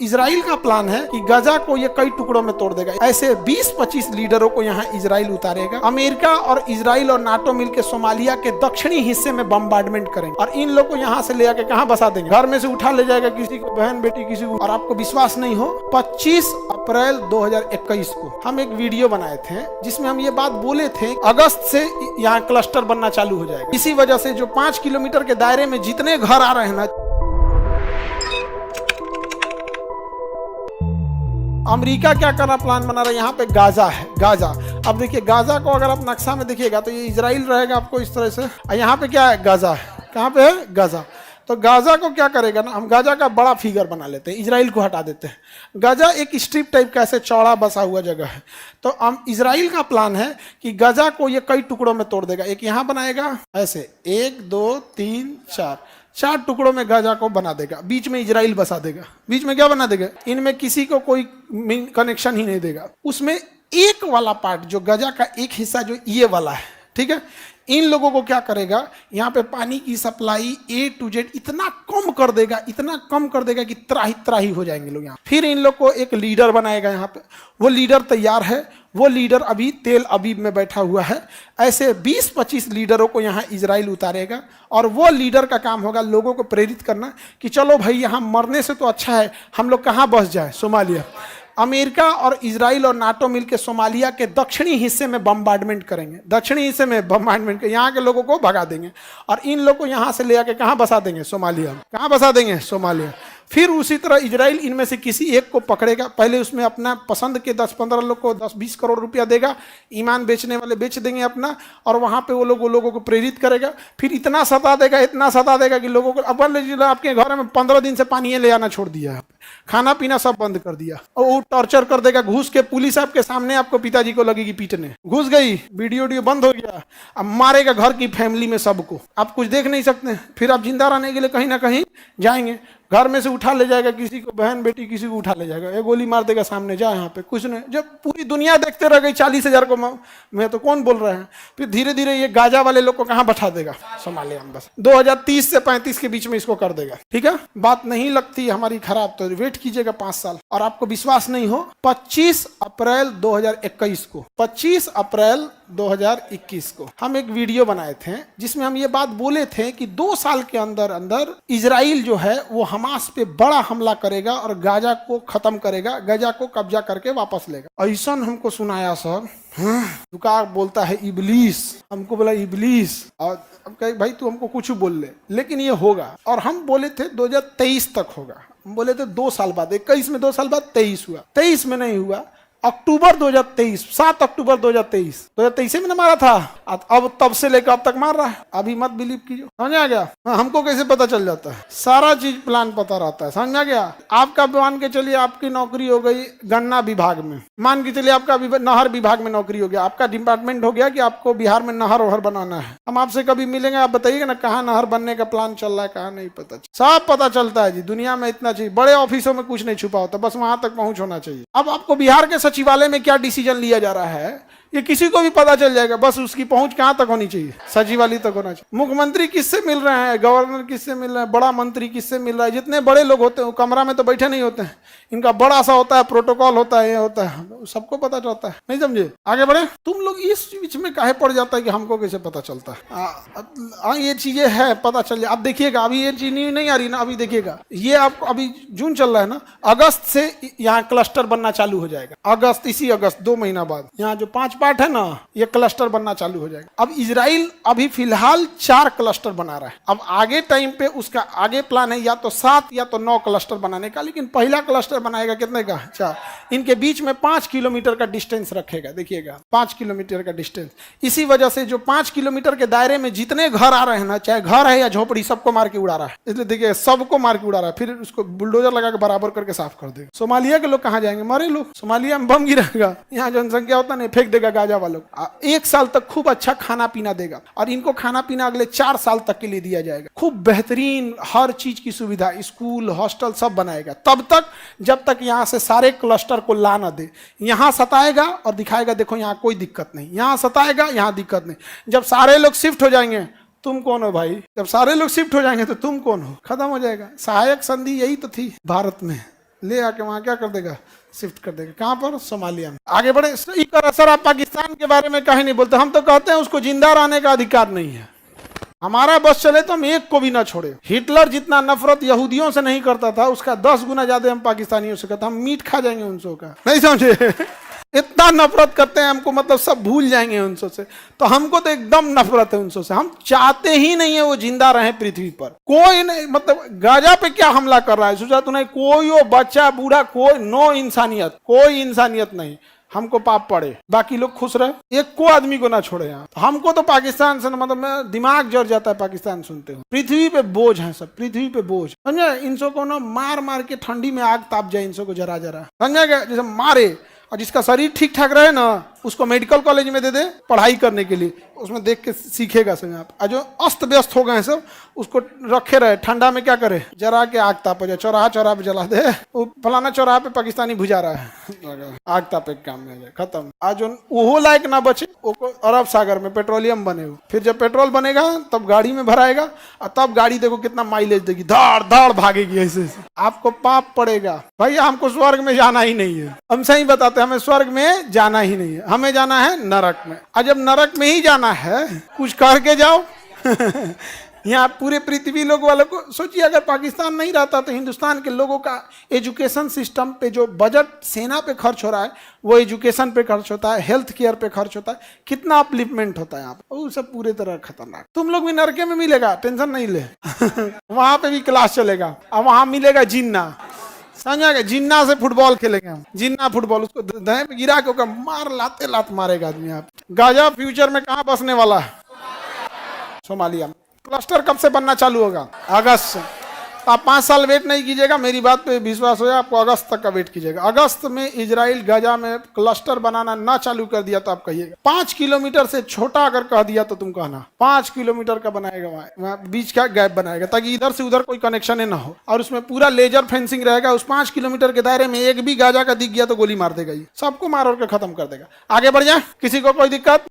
Israel का plan है कि गजा को ये कई टुकड़ों में तोड़ देगा। ऐसे 20-25 लीडरों को यहाँ इजराइल उतारेगा। अमेरिका और इजराइल और नाटो मिलकर सोमालिया के दक्षिणी हिस्से में बम्बार्डमेंट करेंगे और इन लोग को यहाँ से ले आके कहाँ बसा देंगे, घर में से उठा ले जाएगा, किसी को बहन बेटी किसी को। और आपको विश्वास नहीं हो, 25 अप्रैल 2021 को हम एक वीडियो बनाए थे जिसमें हम ये बात बोले थे अगस्त से यहाँ क्लस्टर बनना चालू हो जाएगा। इसी वजह से जो 5 किलोमीटर के दायरे में जितने घर आ रहे हैं ना, अमेरिका क्या करना प्लान बना रहा है, यहाँ पे गाजा है। गाजा, अब देखिए गाजा को अगर आप नक्शा में देखिएगा तो ये इजराइल रहेगा आपको इस तरह से, और यहाँ पे क्या है, गाजा है। कहाँ पे है, गाजा। तो गाजा को क्या करेगा ना, हम गाजा का बड़ा फिगर बना लेते हैं, इजराइल को हटा देते हैं। गाजा एक स्ट्रिप टाइप का ऐसे चौड़ा बसा हुआ जगह है। तो हम इजराइल का प्लान है कि गाजा को ये कई टुकड़ों में तोड़ देगा। एक यहाँ बनाएगा ऐसे, 1 2 3 4 टुकड़ों में गाजा को बना देगा, बीच में इजराइल बसा देगा। बीच में क्या बना देगा, इनमें किसी को कोई कनेक्शन ही नहीं देगा। उसमें एक वाला पार्ट जो गाजा का एक हिस्सा जो ये वाला है, ठीक है, इन लोगों को क्या करेगा, यहाँ पे पानी की सप्लाई A to Z इतना कम कर देगा, इतना कम कर देगा कि त्राही त्राही हो जाएंगे लोग यहाँ। फिर इन लोग को एक लीडर बनाएगा यहाँ पे, वो लीडर तैयार है, वो लीडर अभी तेल अबीब में बैठा हुआ है। ऐसे 20-25 लीडरों को यहाँ इजराइल उतारेगा और वो लीडर का काम होगा लोगों को प्रेरित करना कि चलो भाई यहाँ मरने से तो अच्छा है हम लोग कहाँ बस जाए, सोमालिया। अमेरिका और इजराइल और नाटो मिलकर सोमालिया के दक्षिणी हिस्से में बम्बार्डमेंट करेंगे, दक्षिणी हिस्से में बम्बार्डमेंट कर यहाँ के लोगों को भगा देंगे और इन लोगों को यहाँ से ले आके कहाँ बसा देंगे, सोमालिया। कहाँ बसा देंगे, सोमालिया। फिर उसी तरह इजराइल इनमें से किसी एक को पकड़ेगा, पहले उसमें अपना पसंद के 10-15 लोग को 10-20 करोड़ रुपया देगा, ईमान बेचने वाले बेच देंगे अपना, और वहाँ पे वो लोगों को प्रेरित करेगा। फिर इतना सता देगा कि लोगों को अब आपके घर में 15 दिन से पानी ले आना छोड़ दिया है, खाना पीना सब बंद कर दिया, और वो टॉर्चर कर देगा घूस के। पुलिस आपके सामने आपको पिताजी को लगेगी पीटने, घुस गई, वीडियो बंद हो गया, अब मारेगा घर की फैमिली में सबको, आप कुछ देख नहीं सकते। फिर आप जिंदा रहने के लिए कहीं ना कहीं जाएंगे, घर में से उठा ले जाएगा, किसी को बहन बेटी किसी को उठा ले जाएगा, एक गोली मार देगा सामने, जा यहाँ पे कुछ नहीं। जब पूरी दुनिया देखते रह गई 40,000 को मैं तो कौन बोल रहा है, फिर धीरे धीरे ये गाजा वाले लोग को कहाँ बैठा देगा, सोमालिया में। बस 2030 से 35 के बीच में इसको कर देगा, ठीक है। बात नहीं लगती हमारी खराब तो वेट कीजिएगा 5 साल। और आपको विश्वास नहीं हो, 25 अप्रैल 2021 को, 25 अप्रैल 2021 को हम एक वीडियो बनाए थे जिसमें हम ये बात बोले थे कि 2 साल के अंदर अंदर इजराइल जो है वो हमास पे बड़ा हमला करेगा और गाजा को खत्म करेगा, गाजा को कब्जा करके वापस लेगा। ऐसा हमको सुनाया सर, दुकान बोलता है इबलीस, हमको बोला इबलीस, और अब कहे भाई तू हमको कुछ बोल ले, लेकिन ये होगा। और हम बोले थे 2023 तक होगा, हम बोले थे 2 साल बाद, 21 में 2 साल बाद 23 हुआ, 23 में नहीं हुआ, अक्टूबर 2023, 7 अक्टूबर 2023 में ना मारा था, अब तब से लेकर अब तक मार रहा है। अभी मत बिलीव कीजिए, समझ आ गया। हाँ, हमको कैसे पता चल जाता है, सारा चीज प्लान पता रहता है, समझ आ गया। आपका मान के चलिए आपकी नौकरी हो गई गन्ना विभाग में, मान के चलिए आपका नहर विभाग में नौकरी हो गया, आपका डिपार्टमेंट हो गया कि आपको बिहार में नहर वहर बनाना है। हम आपसे कभी मिलेंगे, आप बताइएगा ना कहाँ नहर बनने का प्लान चल रहा है, कहाँ नहीं पता, सब पता चलता है जी। दुनिया में इतना चाहिए, बड़े ऑफिसों में कुछ नहीं छुपा होता, बस वहां तक पहुंच होना चाहिए। अब आपको बिहार के सचिवालय में क्या डिसीजन लिया जा रहा है ये किसी को भी पता चल जाएगा, बस उसकी पहुंच कहां तक होनी चाहिए, सचिवालय तक होना चाहिए। मुख्यमंत्री किससे मिल रहे हैं, गवर्नर किससे मिल रहे हैं, बड़ा मंत्री किससे मिल रहा है, जितने बड़े लोग होते हैं वो कमरा में तो बैठे नहीं होते हैं, इनका बड़ा सा होता है, प्रोटोकॉल होता है, ये होता है, सबको पता चलता है। नहीं समझे, आगे बढ़े। तुम लोग इस बीच में काहे पड़ जाता है कि हमको कैसे पता चलता है, ये चीजें है पता चल जाए। अब देखिएगा, अभी ये चीज नहीं आ रही ना, अभी देखिएगा, ये आपको अभी जून चल रहा है ना, अगस्त से यहाँ क्लस्टर बनना चालू हो जाएगा, अगस्त, इसी अगस्त 2 महीना बाद यहाँ जो 5 पार्ट है ना, ये क्लस्टर बनना चालू हो जाएगा। अब इजराइल अभी फिलहाल 4 क्लस्टर बना रहा है, अब आगे टाइम पे उसका आगे प्लान है या तो 7 या तो 9 क्लस्टर बनाने का, लेकिन पहला क्लस्टर बनाएगा कितने का, 4। इनके बीच में 5 किलोमीटर का डिस्टेंस रखेगा, देखिएगा 5 किलोमीटर का डिस्टेंस। इसी वजह से जो 5 किलोमीटर के दायरे में जितने घर आ रहे हैं ना, चाहे घर है या झोपड़ी, सबको मार के उड़ा रहा है। इसलिए देखिए सबको मार के उड़ा रहा है, फिर उसको बुलडोजर लगा के बराबर करके साफ कर देगा। सोमालिया के लोग कहाँ जाएंगे, मरे लोग, सोमालिया में बम गिरेगा, यहाँ जनसंख्या होता नहीं, फेंक देगा गाजा वालों। 1 साल तक खूब अच्छा खाना पीना देगा और इनको खाना पीना अगले 4 साल तक के लिए दिया जाएगा, खूब बेहतरीन हर चीज की सुविधा, स्कूल हॉस्टल सब बनाएगा, तब तक जब तक यहाँ से सारे क्लस्टर को ला ना दे। यहाँ सताएगा और दिखाएगा देखो यहाँ कोई दिक्कत नहीं, यहाँ सताएगा, यहाँ दिक्कत नहीं। जब सारे लोग शिफ्ट हो जाएंगे, तुम कौन हो भाई, जब सारे लोग शिफ्ट हो जाएंगे तो तुम कौन हो, खत्म हो जाएगा। सहायक संधि यही तो थी भारत में, ले आके वहां क्या कर देगा, शिफ्ट कर देगा। कहां पर, सोमालिया में। आगे बढ़े। इसका असर आप पाकिस्तान के बारे में कहीं नहीं बोलते। हम तो कहते हैं उसको जिंदा रहने का अधिकार नहीं है। हमारा बस चले तो हम एक को भी ना छोड़े। हिटलर जितना नफरत यहूदियों से नहीं करता था, उसका 10 गुना ज्यादा हम पाकिस्तानियों से करते। हम मीट खा जाएंगे उनसों का, नहीं समझे? इतना नफरत करते हैं हमको, मतलब सब भूल जाएंगे उनसों से। तो हमको तो एकदम नफरत है उनसों से। हम चाहते ही नहीं है वो जिंदा रहे पृथ्वी पर। कोई नहीं, मतलब गाजा पे क्या हमला कर रहा है सोचा तूने? कोई हो, बच्चा बूढ़ा, कोई, नो इंसानियत, कोई इंसानियत नहीं। हमको पाप पड़े, बाकी लोग खुश रहे, एक को आदमी को ना छोड़े यहाँ। तो हमको तो पाकिस्तान से मतलब दिमाग जड़ जाता है पाकिस्तान सुनते हो। पृथ्वी पे बोझ है सब, पृथ्वी पे बोझ, समझे? इनसों को ना मार मार के ठंडी में आग ताप जाए इनसों को जरा जरा, समझा क्या? जैसे मारे, और जिसका शरीर ठीक ठाक रहे ना, उसको मेडिकल कॉलेज में दे दे पढ़ाई करने के लिए, उसमें देख के सीखेगा समझ आप। और जो अस्त व्यस्त हो गए सब, उसको रखे रहे ठंडा में, क्या करे, जरा के आग ताप हो जाए। चौराहा चौराहा पे जला दे, वो फलाना चौराहा पे पाकिस्तानी भुजा रहा है, आग तापे के काम में आ जाए, खत्म। आज वो लायक ना बचे, वो अरब सागर में पेट्रोलियम बने हो। फिर जब पेट्रोल बनेगा तब गाड़ी में भराएगा, और तब गाड़ी देखो कितना माइलेज देगी, धाड़ धाड़ भागेगी ऐसे ऐसे। आपको पाप पड़ेगा भैया। हमको स्वर्ग में जाना ही नहीं है, हम सही बताते हैं, हमें स्वर्ग में जाना ही नहीं है, हमें जाना है नरक में। और जब नरक में ही जाना है, कुछ करके जाओ। यहाँ पूरे पृथ्वी लोग वालों को सोचिए, अगर पाकिस्तान नहीं रहता तो हिंदुस्तान के लोगों का एजुकेशन सिस्टम पे जो बजट सेना पे खर्च हो रहा है, वो एजुकेशन पे खर्च होता है, हेल्थ केयर पे खर्च होता है, कितना अपलिफ्टमेंट होता है यहाँ पे, वो सब पूरे तरह खतरनाक। तुम लोग भी नरके में मिलेगा, टेंशन नहीं ले। वहां पे भी क्लास चलेगा, और वहां मिलेगा जिन्ना, समझा गया? जिन्ना से फुटबॉल खेलेंगे हम, जिन्ना फुटबॉल। उसको दहे में गिरा के मार, लाते लात मारेगा आदमी। आप गाजा फ्यूचर में कहाँ बसने वाला है? सोमालिया में। क्लस्टर कब से बनना चालू होगा? अगस्त से। आप 5 साल वेट नहीं कीजिएगा, मेरी बात पे विश्वास हो जाए, आपको अगस्त तक का वेट कीजिएगा। अगस्त में इजराइल गाजा में क्लस्टर बनाना ना चालू कर दिया तो आप कहिएगा। 5 किलोमीटर से छोटा अगर कह दिया तो तुम कहना 5 किलोमीटर का बनाएगा, वहाँ बीच का गैप बनाएगा, ताकि इधर से उधर कोई कनेक्शन ना हो। और उसमें पूरा लेजर फेंसिंग रहेगा। उस 5 किलोमीटर के दायरे में एक भी गाजा का दिख गया तो गोली मार देगा, ये सबको मार और के खत्म कर देगा। आगे बढ़ जाए, किसी को कोई दिक्कत?